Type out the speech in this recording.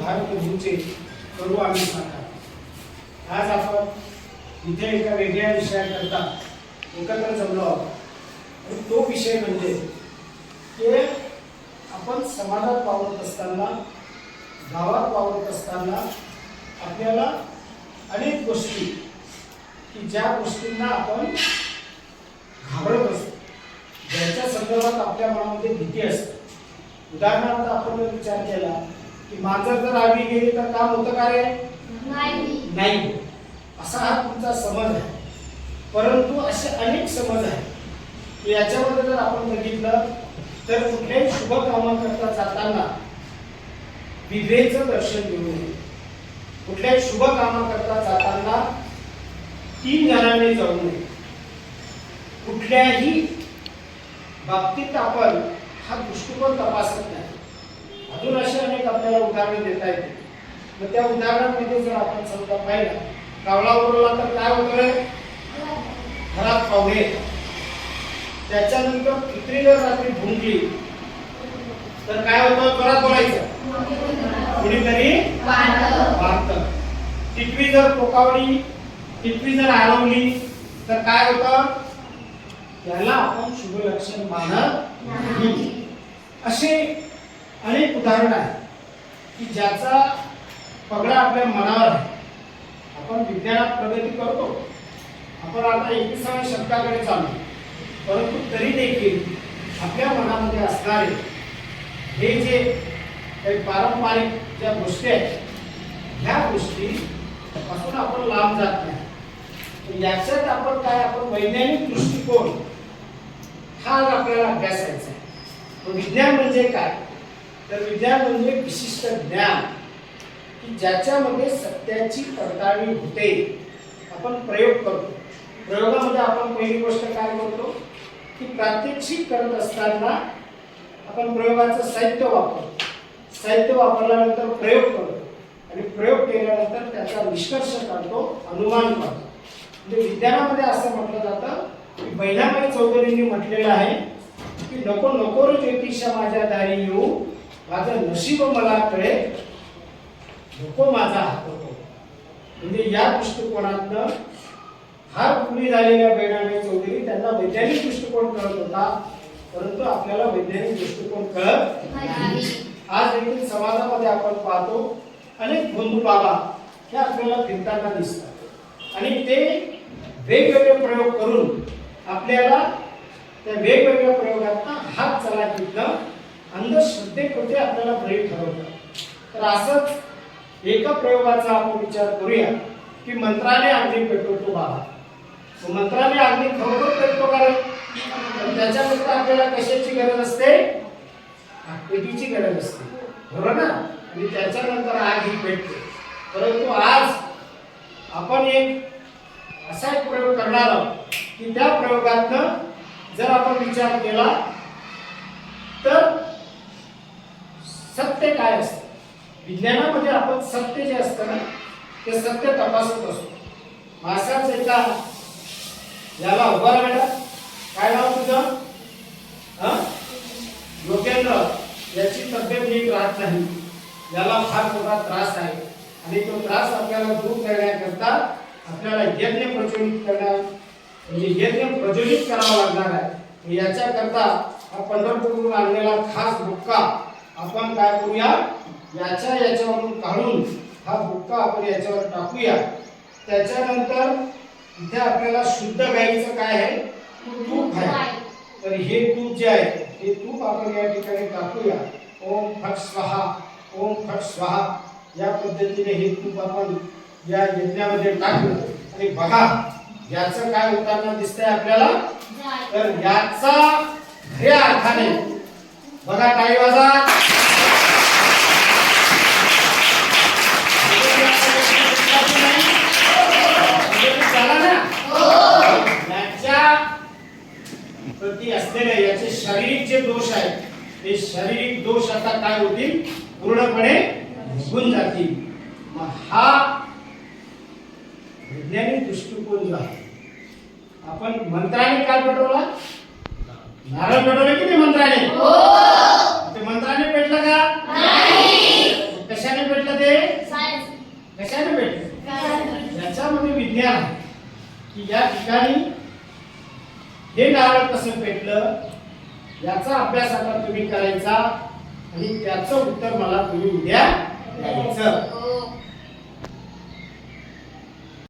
भारत भूचे करू आम्ही साकार। आज आपण इथे एका वेगळ्या विषयाकरता एकत्र जमलो आहोत आणि तो विषय म्हणजे की आपण समाजात वावरत असताना, गावात वावरत असताना आपल्याला अनेक गोष्टी की ज्या गोष्टींना आपण घाबरत असतो, ज्याच्या संदर्भात आपल्या मनामध्ये भीती असते। उदाहरणार्थ आपण विचार केला की मांजर जर आडवी गेली तर काम होतं का रे? नाही, असा हा तुमचा समज आहे। परंतु असे अनेक समज आहेत की याच्यामध्ये जर आपण बघितलं तर कुठल्याही शुभ कामाकरता जाताना विधेचं दर्शन घेऊ नये। कुठल्याही शुभ कामाकरता जाताना 3 जणांनी जाऊ नये। कुठल्याही बाबतीत आपण हा दृष्टिकोन तपासत नाही। अजून असे अनेक आपल्याला उदाहरण देता येते। मग त्या उदाहरणामध्ये जर आपण समजा पाहिलं, कावळा उरला तर काय होतं? घरात पाहुणे। त्याच्यानंतर कुत्री जर रात्री भुंकली तर काय होतं? जोरात बोलायचं, कुणीतरी वाढतं। टिटवी जर पोकावली, टिटवी जर हरवली तर काय होतं? त्याला आपण शुभ लक्षण मानत नाही। असे अनेक उदाहरण आहेत की ज्याचा पगडा आपल्या मनावर आहे। आपण विज्ञानात प्रगती करतो, आपण आता 21व्या शतकाकडे चाललो, परंतु तरी देखील आपल्या मनामध्ये असणारे हे जे काही पारंपरिक ज्या गोष्टी आहेत, ह्या गोष्टी पासून आपण लांब जात नाही। याच्यात आपण काय, आपण वैज्ञानिक दृष्टिकोन हा आपल्याला अभ्यासायचा आहे। विज्ञान म्हणजे काय? तर विज्ञान म्हणजे विशिष्ट ज्ञान की ज्याच्यामध्ये सत्याची पडताळणी होते। आपण प्रयोग करतो, प्रयोगामध्ये आपण पहिली गोष्ट काय करतो की प्रात्यक्षिक करत असताना आपण प्रयोगाचं साहित्य वापरतो। साहित्य वापरल्यानंतर प्रयोग करतो आणि प्रयोग केल्यानंतर त्याचा निष्कर्ष काढतो, अनुमान काढतो। म्हणजे विज्ञानामध्ये असं म्हटलं जातं की बहिणाबाई चौधरींनी म्हटलेलं आहे की नको नको रे ज्योतिषा माझ्या दारी येऊ, माझं नशीब मला कळे, नको माझा हात नको। म्हणजे या दृष्टिकोनातनं फार पूर्वी झालेल्या बहिणाबाई चौधरी त्यांना वैज्ञानिक दृष्टिकोन कळत होता, परंतु आपल्याला वैज्ञानिक दृष्टिकोन कळत नाही। आज देखील समाजामध्ये आपण पाहतो अनेक बंधू बाबा हे आपल्याला फिरताना दिसतात आणि ते वेगवेगळे प्रयोग करून आपल्याला त्या वेगवेगळ्या प्रयोगांना हात चलाखीतनं अंधश्रद्धेप्रती आपल्याला बळी ठरवतात। तर असंच एका प्रयोगाचा आपण विचार करूया की मंत्राने अग्नी पेटवतो बाबा। मंत्राने अग्नी खरोखर पेटतो का? त्याच्याकरता आपल्याला कशाची गरज असते? पेटीची गरज असते, बरोबर ना? आणि त्याच्यानंतर आग ही पेटते। परंतु आज आपण एक असा एक प्रयोग करणार आहोत की त्या प्रयोगातनं जर आपण विचार केला तर सत्य काय असतं? विज्ञानामध्ये आपण सत्य जे असतं ना ते सत्य तपासत असतो। असाच एका याला उभा राहा, काय नाव तुझं? योगेंद्र। याची तब्येत नीट राहत नाही, याला फार मोठा त्रास आहे आणि तो त्रास आपल्याला दूर करण्याकरता आपल्याला यज्ञ प्रज्वलित करावा लागणार आहे। याच्याकरता हा पंढरपूरहून आणलेला खास बुक्का आपण काय करूया, याच्यावरून काढून हा बुक्का आपण याच्यावर टाकूया। त्याच्यानंतर इथे आपल्याला शुद्ध गाईचं काय आहे? तूप आहे। तर हे तूप जे आहे हे तूप आपण या ठिकाणी टाकूया। ओम फट स्वाहा, ओम फट स्वाहा या पद्धतीने हे तूप आपण या यज्ञामध्ये टाकलं आणि बघा याचं काय होताना दिसतंय आपल्याला? तर याचा खऱ्या अर्थाने बघा, टाळी वाजा। याच्या प्रती असलेले याचे शारीरिक जे दोष आहेत ते शारीरिक दोष आता काय होतील? पूर्णपणे निघून जातील। मग हा वैज्ञानिक दृष्टिकोन जो आहे, आपण मंत्राने काय पेटवला? नारळ पेटवलं की ते मंत्राने? ते मंत्राने पेटलं का? नाही। कशाने पेटलं? याच्यामध्ये विज्ञान आहे की या ठिकाणी हे नारळ कसं पेटलं याचा अभ्यास आता तुम्ही करायचा आणि त्याचं उत्तर मला तुम्ही उद्या द्यायचं.